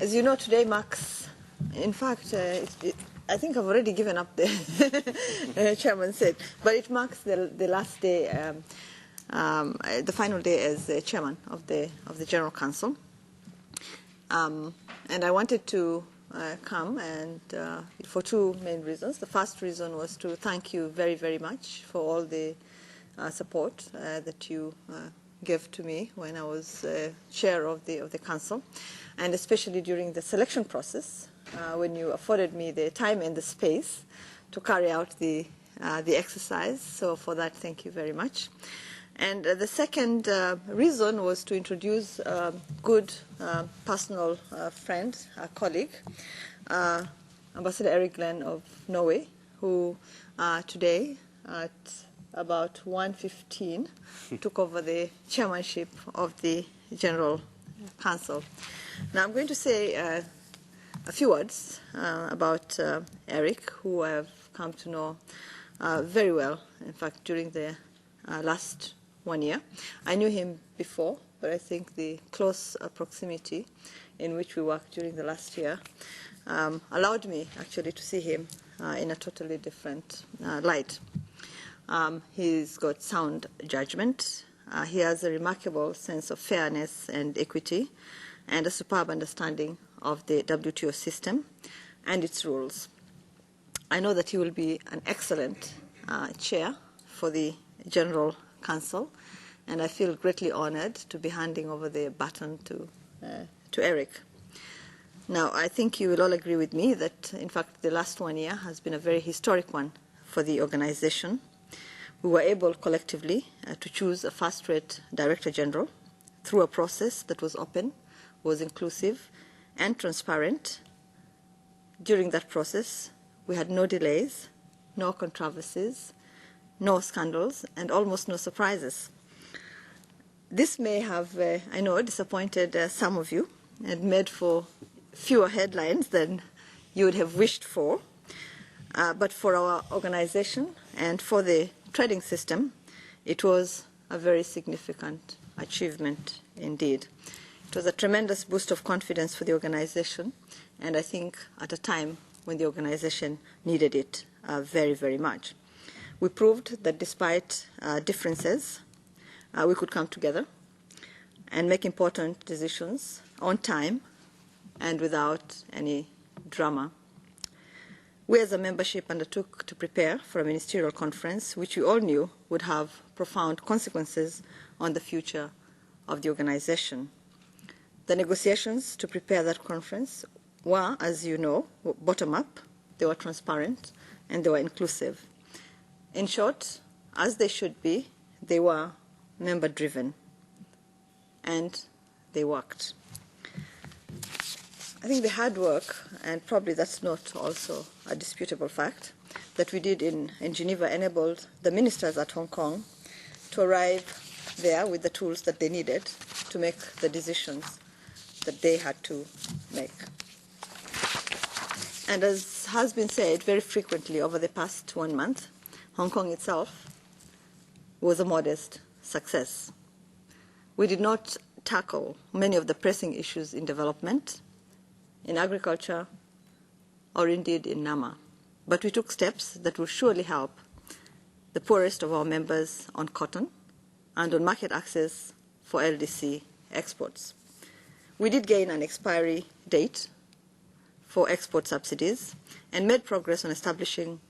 As you know, today marks, in fact, I think I've already given up the chairman said, but it marks the last day, the final day as chairman of the General Council. And I wanted to come and for two main reasons. The first reason was to thank you very, very much for all the support that you gave to me when I was chair of the council, and especially during the selection process when you afforded me the time and the space to carry out the exercise. So for that, thank you very much. And the second reason was to introduce a good personal friend, a colleague, Ambassador Eric Glenn of Norway, who today at about 1:15 took over the chairmanship of the General Council. Now I'm going to say a few words about Eric, who I have come to know very well, in fact, during the last 1 year. I knew him before, but I think the close proximity in which we worked during the last year allowed me actually to see him in a totally different light. He's got sound judgment. He has a remarkable sense of fairness and equity, and a superb understanding of the WTO system and its rules. I know that he will be an excellent chair for the General Council, and I feel greatly honored to be handing over the baton to Eric. Now, I think you will all agree with me that, in fact, the last 1 year has been a very historic one for the organization. We were able collectively to choose a first-rate Director General through a process that was open, was inclusive, and transparent. During that process, we had no delays, no controversies, no scandals, and almost no surprises. This may have, I know, disappointed some of you and made for fewer headlines than you would have wished for. But for our organization and for the trading system, it was a very significant achievement indeed. It was a tremendous boost of confidence for the organization, and I think at a time when the organization needed it very, very much. We proved that despite differences, we could come together and make important decisions on time and without any drama. We as a membership undertook to prepare for a ministerial conference, which we all knew would have profound consequences on the future of the organization. The negotiations to prepare that conference were, as you know, bottom-up, they were transparent, and they were inclusive. In short, as they should be, they were member-driven, and they worked. I think the hard work, and probably that's not also a disputable fact, that we did in Geneva enabled the ministers at Hong Kong to arrive there with the tools that they needed to make the decisions that they had to make. And as has been said very frequently over the past 1 month, Hong Kong itself was a modest success. We did not tackle many of the pressing issues in development, in agriculture, or indeed in Nama. But we took steps that will surely help the poorest of our members on cotton and on market access for LDC exports. We did gain an expiry date for export subsidies and made progress on establishing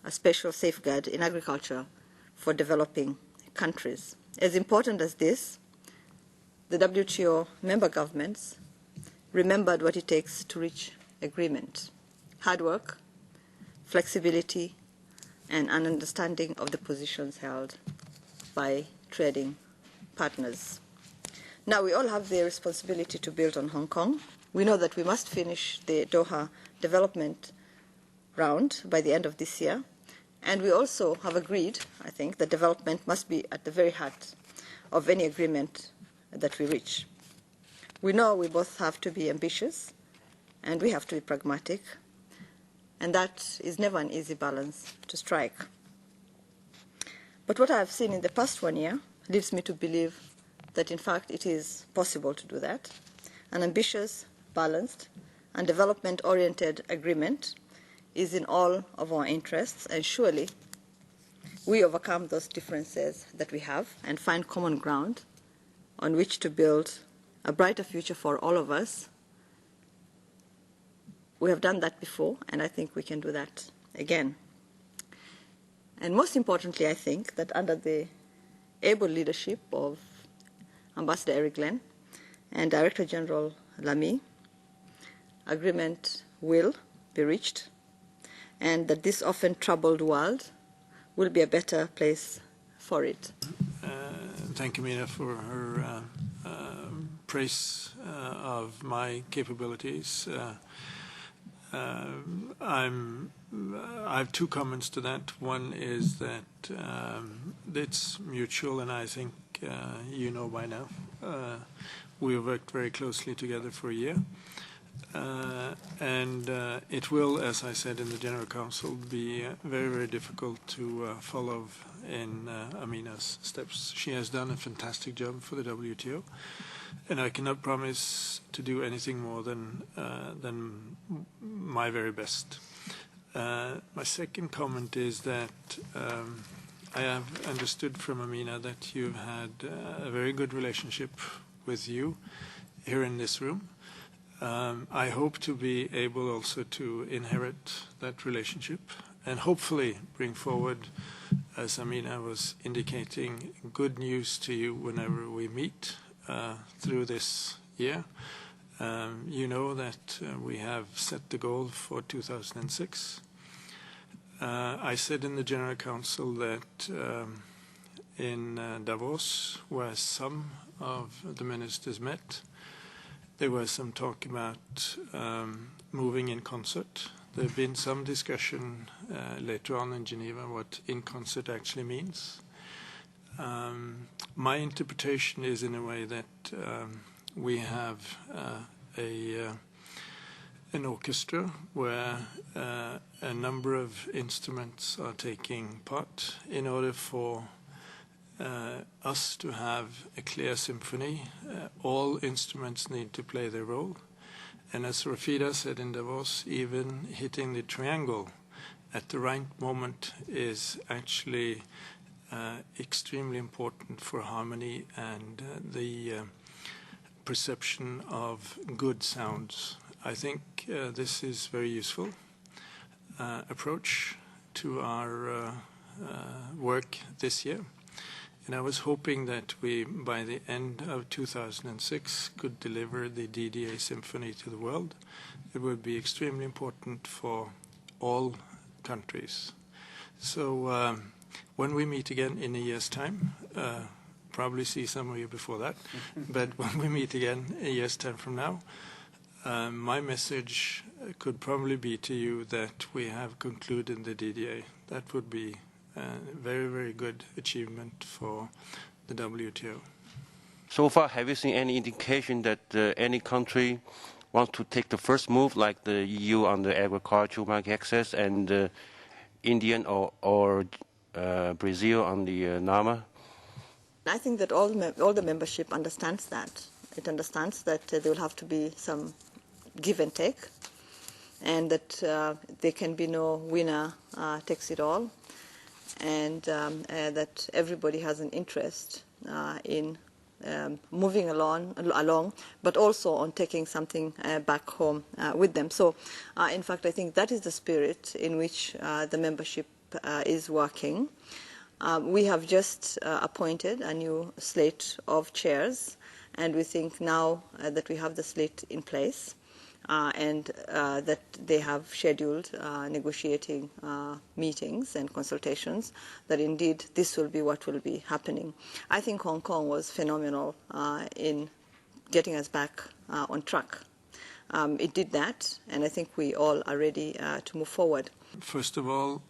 a special safeguard in agriculture for developing countries. As important as this, the WTO member governments remembered what it takes to reach agreement: hard work, flexibility, and an understanding of the positions held by trading partners. Now, we all have the responsibility to build on Hong Kong. We know that we must finish the Doha development round by the end of this year, and we also have agreed, I think, that development must be at the very heart of any agreement that we reach. We know we both have to be ambitious and we have to be pragmatic, and that is never an easy balance to strike. But what I have seen in the past 1 year leads me to believe that, in fact, it is possible to do that. An ambitious, balanced, and development-oriented agreement is in all of our interests, and surely we overcome those differences that we have and find common ground on which to build a brighter future for all of us. We have done that before, and I think we can do that again. And most importantly, I think that under the able leadership of Ambassador Eric Glenn and Director General Lamy, agreement will be reached, and that this often troubled world will be a better place for it. Thank you, Mina, for her praise of my capabilities. I have two comments to that. One is that it's mutual, and I think you know by now. We have worked very closely together for a year. And it will, as I said in the General Council, be very, very difficult to follow in Amina's steps. She has done a fantastic job for the WTO, and I cannot promise to do anything more than my very best. My second comment is that I have understood from Amina that you've had a very good relationship with you here in this room. I hope to be able also to inherit that relationship and hopefully bring forward, as Amina was indicating, good news to you whenever we meet through this year. You know that we have set the goal for 2006. I said in the General Council that in Davos, where some of the ministers met, there was some talk about moving in concert. There have been some discussion later on in Geneva what in concert actually means. My interpretation is in a way that we have an orchestra where a number of instruments are taking part in order for us to have a clear symphony. All instruments need to play their role. And as Rafida said in Davos, even hitting the triangle at the right moment is actually extremely important for harmony and the perception of good sounds. I think this is very useful approach to our work this year. And I was hoping that we, by the end of 2006, could deliver the DDA Symphony to the world. It would be extremely important for all countries. So when we meet again in a year's time, probably see some of you before that, but when we meet again a year's time from now, my message could probably be to you that we have concluded the DDA. That would be a very, very good achievement for the WTO. So far, have you seen any indication that any country wants to take the first move, like the EU on the agricultural market access and Indian or Brazil on the NAMA? I think that all the membership understands that. It understands that there will have to be some give and take, and that there can be no winner takes it all, and that everybody has an interest in moving along, but also on taking something back home with them. So, in fact, I think that is the spirit in which the membership is working. We have just appointed a new slate of chairs, and we think now that we have the slate in place, and that they have scheduled negotiating meetings and consultations, that indeed this will be what will be happening. I think Hong Kong was phenomenal in getting us back on track. It did that, and I think we all are ready to move forward. First of all,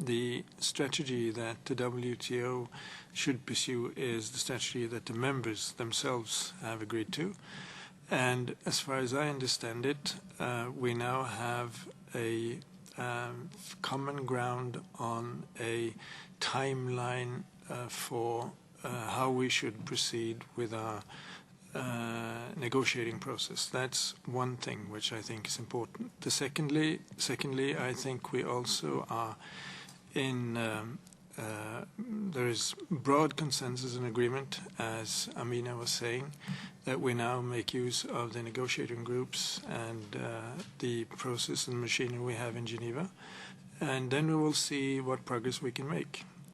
the strategy that the WTO should pursue is the strategy that the members themselves have agreed to. And as far as I understand it, we now have a common ground on a timeline for how we should proceed with our negotiating process. That's one thing which I think is important. Secondly, I think we also are in there is broad consensus and agreement, as Amina was saying, that we now make use of the negotiating groups and the process and machinery we have in Geneva, and then we will see what progress we can make.